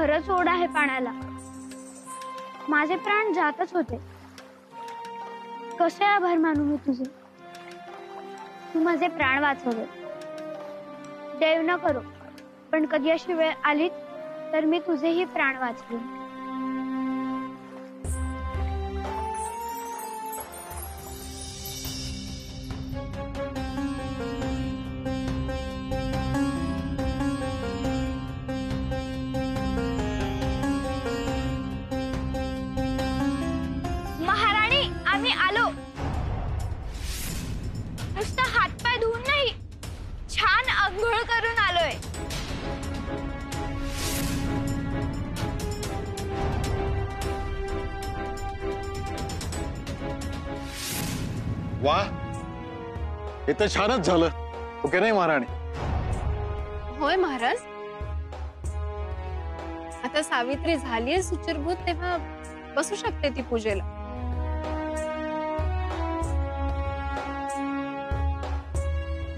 खरंच ओढ आहे पाण्याला. माझे प्राण जातच होते. कसे आभार मानू मी तुझे. तू माझे प्राण वाचवले. देव न करो, पण कधी अशी वेळ आली तर मी तुझेही प्राण वाचवे. महाराणी, आम्ही आलो. नुसतं हातपाय धुवून नाही, छान अंघोळ करून आलोय. वाह, हे तर छानच झालं. ओके नाही महाराणी? होय महाराज. आता सावित्री झालीये सुचिरभूत, तेव्हा बसू शकते ती पूजेला.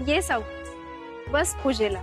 ये साऊ, बस पूजेला.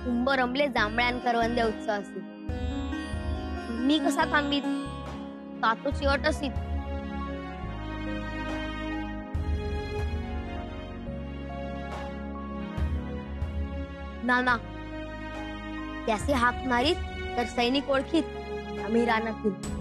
कुंभ रमले जांभळ्यान करवंदे उत्सवासी. मी कसा थांबीत, तातोची अट असीत. नाना त्याचे हाक मारीत तर सैनिक ओळखीत आम्ही रानातील.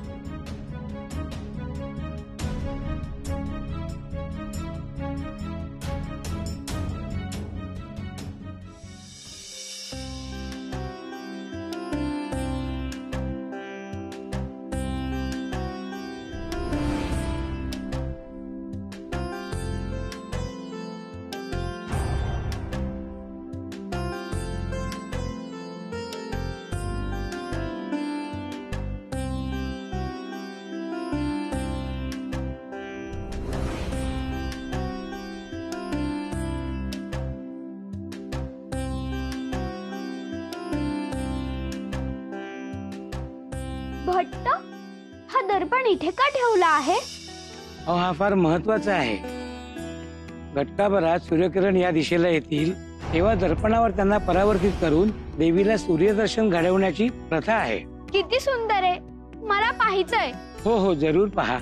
भट्ट, हा दर्पण इथे का ठेवला आहे? हा फार महत्वाचा आहे. घटकाभरात सूर्यकिरण या दिशेला येतील तेव्हा दर्पणावर त्यांना परावर्तित करून देवीला सूर्यदर्शन घडवण्याची प्रथा आहे. किती सुंदर आहे, मला पाहायचंय. हो हो, जरूर पहा.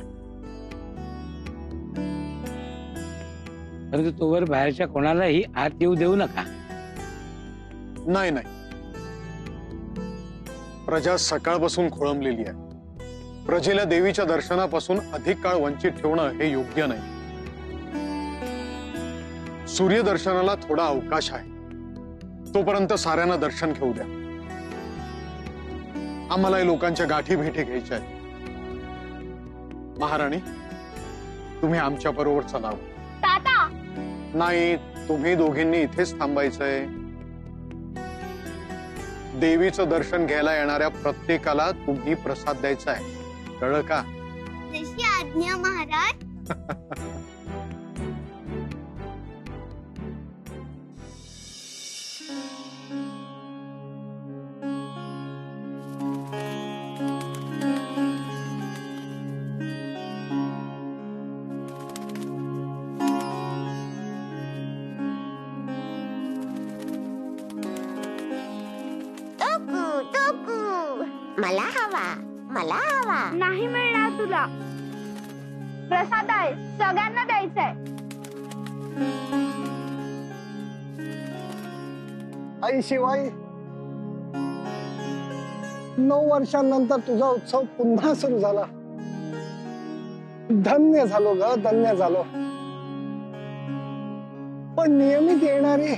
परंतु तोवर बाहेरच्या कोणालाही आत येऊ देऊ नका. नाही नाही, प्रजा सकाळपासून खोळंबलेली आहे. प्रजेला देवीच्या दर्शनापासून अधिक काळ वंचित ठेवणं हे योग्य नाही. सूर्यदर्शनाला थोडा अवकाश आहे, तोपर्यंत साऱ्यांना दर्शन घेऊ द्या. आम्हालाही लोकांच्या गाठी भेटी घ्यायच्या आहेत. महाराणी, तुम्ही आमच्या बरोबर चलावं. ताता नाही, तुम्ही दोघींनी इथेच थांबायचंय. देवीचं दर्शन घ्यायला येणाऱ्या प्रत्येकाला तुम्ही प्रसाद द्यायचा आहे, कळलं का? जशी आज्ञा महाराज. मला हवा, मला हवा. नाही मिळणार तुला. प्रसाद आहे, सगळ्यांना द्यायचंय. आई शिवाई, 9 वर्षांनंतर तुझा उत्सव पुन्हा सुरू झाला. धन्य झालो ग, धन्य झालो. पण नियमित येणारी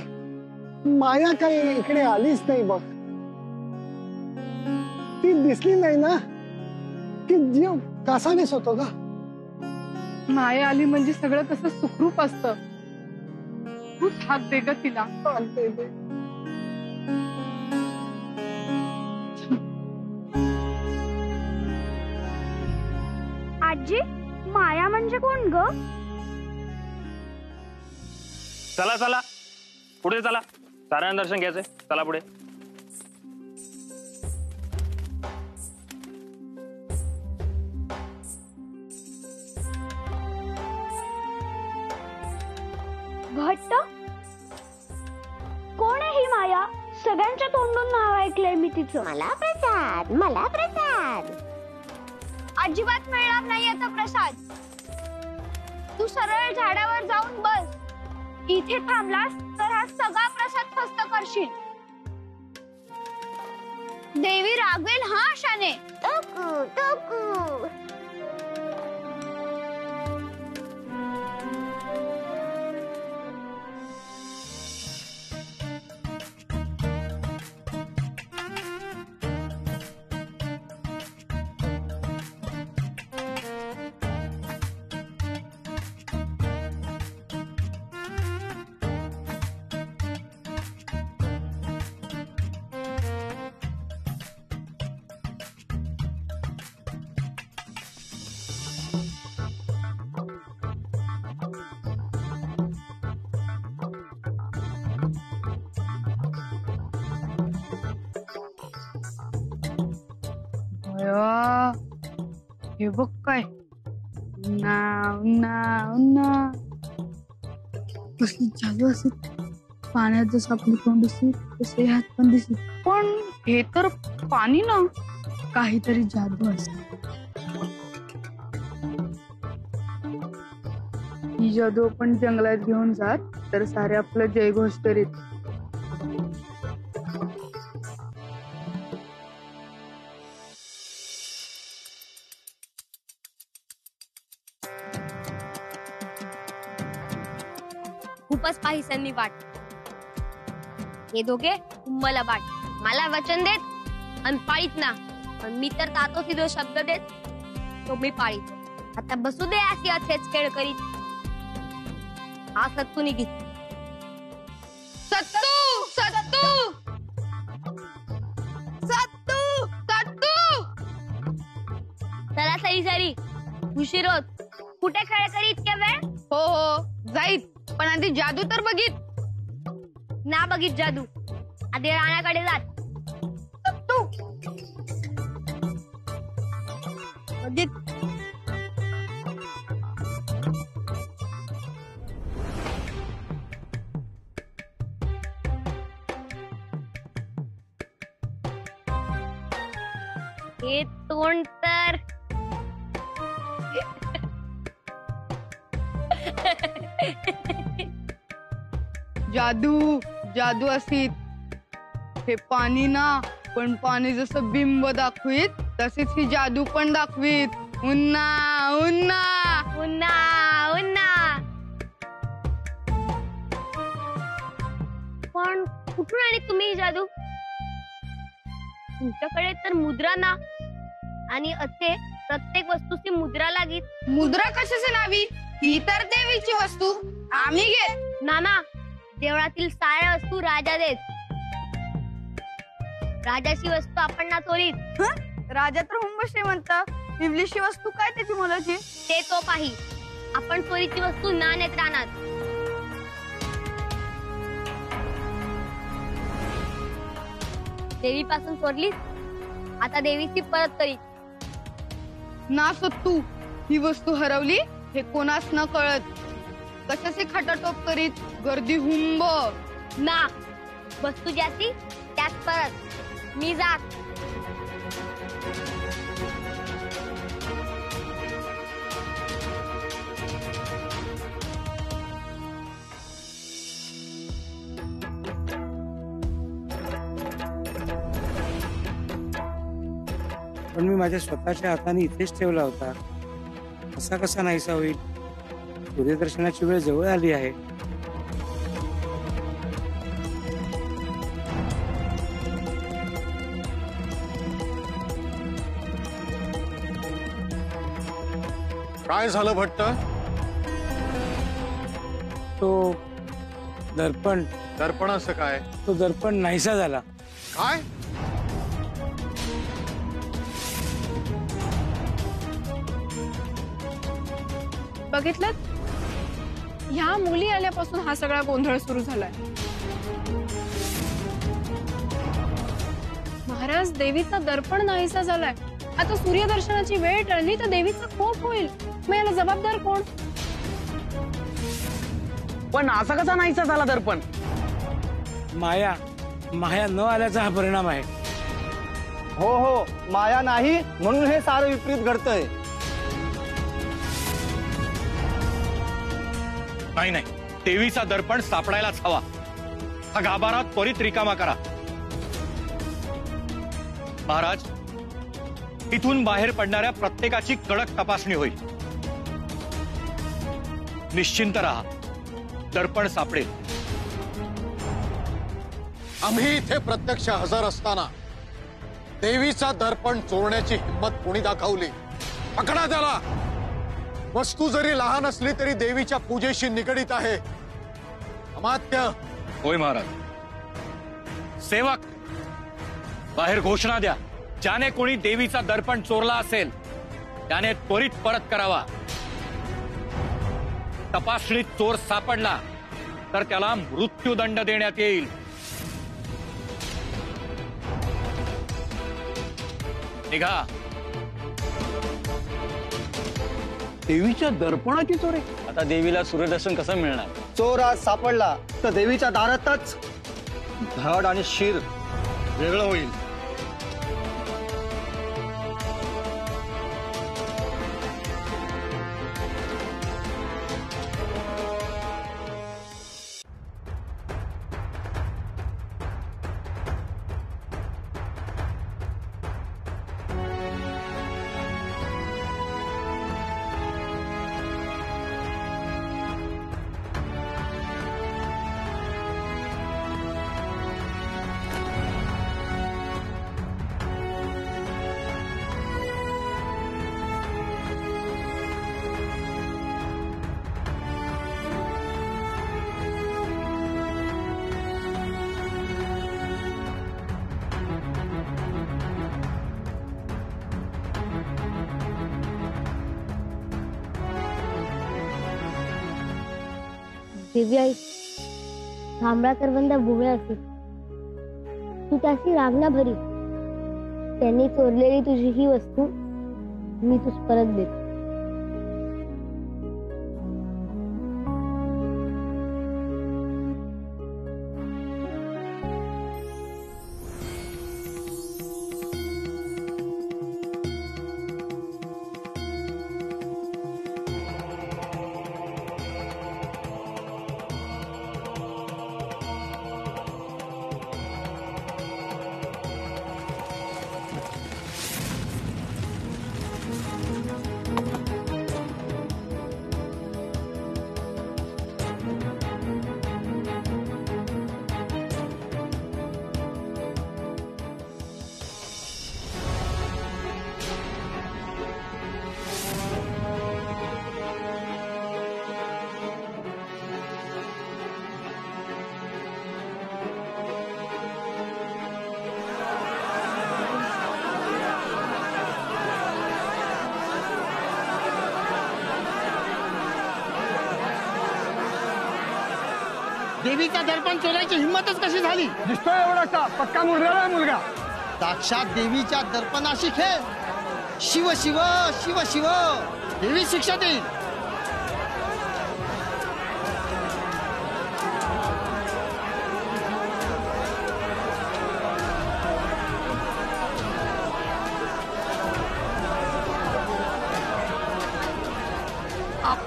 माया काही इकडे आलीच नाही बघ. ती दिसली नाही ना की जीव कासावीस होतो ग. माया आली म्हणजे सगळं कसं सुखरूप असतं. तूच हात दे ग तिला. दे, दे. आजी, माया म्हणजे कोण ग? चला चला पुढे चला, साऱ्यांना दर्शन घ्यायचंय. चला पुढे. घट्ट कोण आहे ही माया? सगळ्यांच्या तोंडून नाव ऐकलंय मी तिचं. मला प्रसाद, मला प्रसाद. अजिबात मिळणार नाही आता प्रसाद. तू सरळ झाडावर जाऊन बस. इथे थांबलास तर हा सगळा प्रसाद फस्त करशील. देवी रागवेल हा अशाने. टोकू टोकू. हे बघ काय, उन्हा उन्हा उन्हा कसली जादू असे. पाण्यात जसं आपली तोंड दिसत तसे हात पण दिसत. पण हे तर पाणी ना, काहीतरी जादू असते. ही जादू आपण जंगलात घेऊन जात तर सारे आपलं जयघोष करीत. खूपच पाहिसांनी वाट. हे दोघे मला वाट. मला वचन देत आणि पाळीत ना. पण मी तर तातो सिधो शब्द देत तो मी पाळीत. आता बसू दे अशी असेच खेळ करीत. हा सत्तू निघित. सत्तू सत्तू सत्तू सत्तू. चला सरी सरी, उशीर होत. कुठे खेळ करी इतक्या वेळ? हो हो जाईत, पण आधी जादू तर बघित. ना बघित जादू. आधी राणाकडे जात. सत्तू बघित. हे तोंड तर जादू जादू असीत. हे पाणी ना, पण पाणी जसं बिंब दाखवीत तसेच ही जादू पण दाखवीत. उन्हा उन्हा उन्हा उन्हा. पण कुठून आली तुम्ही ही जादू? तुमच्याकडे तर मुद्रा ना, आणि असे प्रत्येक वस्तूची मुद्रा लागीत. मुद्रा कशाची नावी? ही तर देवीची वस्तू, आम्ही घेत. नाना, देवळातील साऱ्या वस्तू राजा देत. राजाची वस्तू आपण ना चोरीत. राजा तर हुंब श्रीमंत. इवलीशी वस्तू काय त्याची मुलाची? ते तो पाही. आपण चोरीची वस्तू ना नेत राहणार. देवीपासून चोरलीस, आता देवीची परत करीत. ना सत्तू, ही वस्तू हरवली हे कोणास न कळत. कशाचे खटाटोप करीत गर्दी हुंब. ना, वस्तू ज्याची त्याच परत. मी जात. पण मी माझ्या स्वतःच्या हाताने इथेच ठेवला होता. असा कसा नाहीसा होईल? सूर्यदर्शनाची वेळ जवळ आली आहे. काय झालं भट्ट? तो दर्पण दर्पणाचं काय? तो दर्पण नाहीसा झाला. काय? बघितलं, ह्या मुली आल्यापासून हा सगळा गोंधळ सुरू झालाय. महाराज, देवीचा दर्पण नाहीसा झालाय. आता सूर्यदर्शनाची वेळ टळली तर देवीचा कोप होईल. मग याला जबाबदार कोण? पण असा कसा नाहीसा झाला दर्पण? माया माया न आल्याचा हा परिणाम आहे. हो हो, माया नाही म्हणून हे सारं विपरीत घडतंय. नाही नाही, देवीचा दर्पण सापडायलाच हवा. हा गाभारा त्वरित रिकामा करा. महाराज, इथून बाहेर पडणाऱ्या प्रत्येकाची कडक तपासणी होईल. निश्चिंत राहा, दर्पण सापडेल. आम्ही इथे प्रत्यक्ष हजर असताना देवीचा दर्पण चोरण्याची हिंमत कोणी दाखवली? पकडा त्याला. वस्तू जरी लहान असली तरी देवीच्या पूजेशी निगडीत आहे. अमात्य. होय महाराज. सेवक, बाहेर घोषणा द्या. ज्याने कोणी देवीचा दर्पण चोरला असेल त्याने त्वरित परत करावा. तपासणीत चोर सापडला तर त्याला मृत्यूदंड देण्यात येईल. निघा. देवीच्या दर्पणाची चोरी? आता देवीला सूर्यदर्शन कसं मिळणार? चोर आज सापडला तर देवीच्या दारातच धड आणि शिर वेगळं होईल. देवी आई, थांबडा करवंदा भोवळा असेल, तू त्याची रांगणा भरी. त्यांनी चोरलेली तुझी ही वस्तू मी तुझ परत देतो. देवीचा दर्पण चोरायची हिंमतच कशी झाली? दिसतोय एवढा का पक्का मुरलेला मुलगा. साक्षात देवीच्या दर्पणाशी खेळ. शिव शिव शिव शिव, देवी शिक्षा देईल.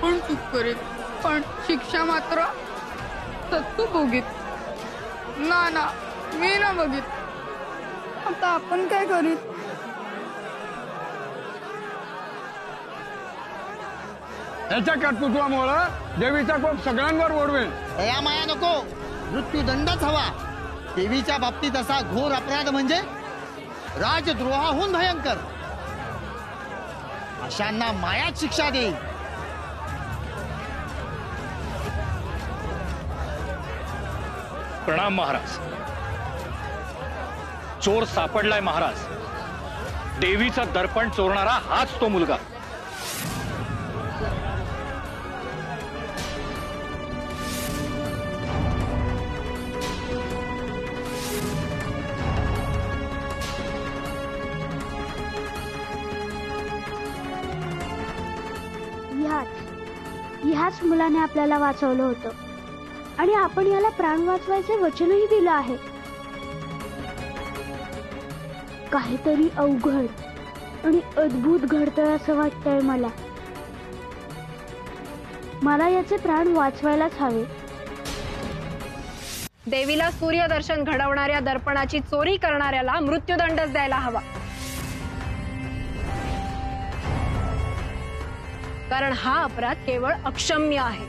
पण चूक करीत, पण शिक्षा मात्र तू बघित ना मी ना बघित. आता आपण काय करीत? याच्या कर्तृत्वामुळं देवीचा कोप सगळ्यांवर ओढवेल. दया माया नको, मृत्यूदंडच हवा. देवीच्या बाबतीत असा घोर अपराध म्हणजे राजद्रोहाहून भयंकर. अशांना मायाच शिक्षा देईल. प्रणाम महाराज. चोर सापडलाय महाराज. देवीचं दर्पण चोरणारा हाच तो मुलगा. ह्याच मुलाने आपल्याला वाचवलं होतं आणि आपण याला प्राण वाचवायचे वचनही दिलं आहे. काहीतरी अवघड आणि अद्भुत घडतंय असं वाटतंय मला याचे प्राण वाचवायलाच हवे. देवीला सूर्यदर्शन घडवणाऱ्या दर्पणाची चोरी करणाऱ्याला मृत्यूदंडच द्यायला हवा. कारण हा अपराध केवळ अक्षम्य आहे.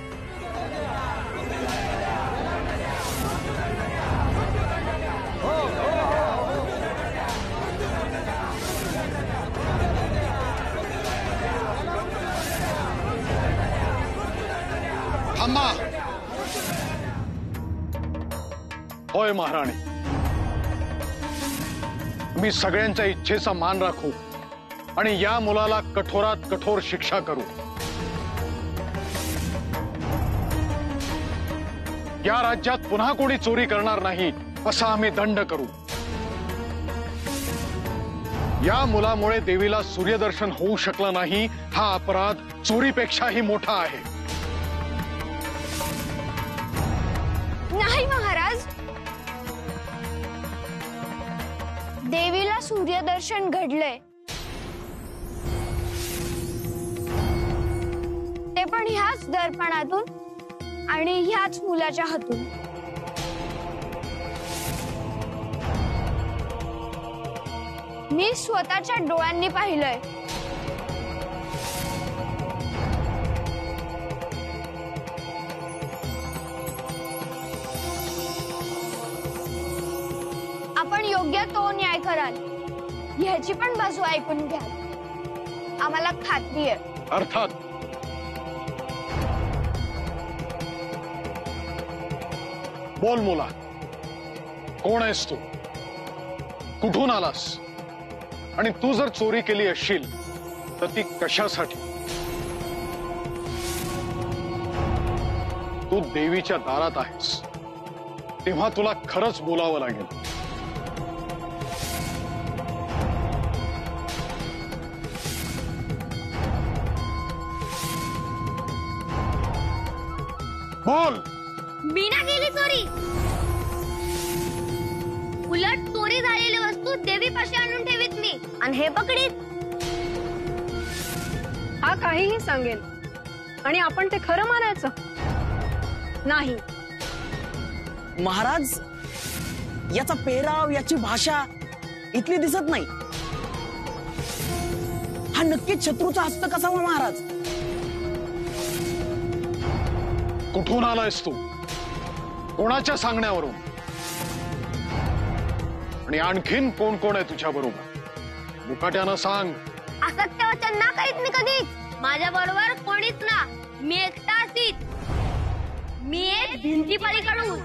थांबा. होय महाराणी, मी सगळ्यांच्या इच्छेचा मान राखू आणि या मुलाला कठोरात कठोर शिक्षा करू. या राज्यात पुन्हा कोणी चोरी करणार नाही असा आम्ही दंड करू. या मुलामुळे देवीला सूर्यदर्शन होऊ शकलं नाही हा अपराध चोरीपेक्षाही मोठा आहे. नाही महाराज, देवीला सूर्यदर्शन घडलंय, ते पण ह्याच दर्पणातून आणि ह्याच मुलाच्या हातून. मी स्वतःच्या डोळ्यांनी पाहिलंय. आपण योग्य तो न्याय कराल ह्याची पण बाजू ऐकून घ्याल, आम्हाला खात्री आहे. अर्थात. बोल मुला, कोण आहेस तू? कुठून आलास? आणि तू जर चोरी केली असशील तर ती कशासाठी? तू देवीच्या दारात आहेस तेव्हा तुला खरंच बोलावं लागेल. बोल. मी ना केली चोरी. उलट चोरी झालेली वस्तू देवीपाशी आणून ठेवीत मी आणि हे पकडीत. हा काहीही सांगेल आणि आपण ते खरं मानायचं नाही. महाराज, याचा पेहराव, याची भाषा इथली दिसत नाही. हा नक्कीच शत्रूचा हस्त कसावा महाराज. कुठून आलायस तू? कोणाच्या सांगण्यावरून? आणि आणखीन कोण कोण आहे तुझ्या बरोबर? मुकाट्यानं सांग. असत्य वचन ना करीत मी कधीच. माझ्या बरोबर कोणीच ना. मी एकटा असीत. मी एक भिंती पलीकडून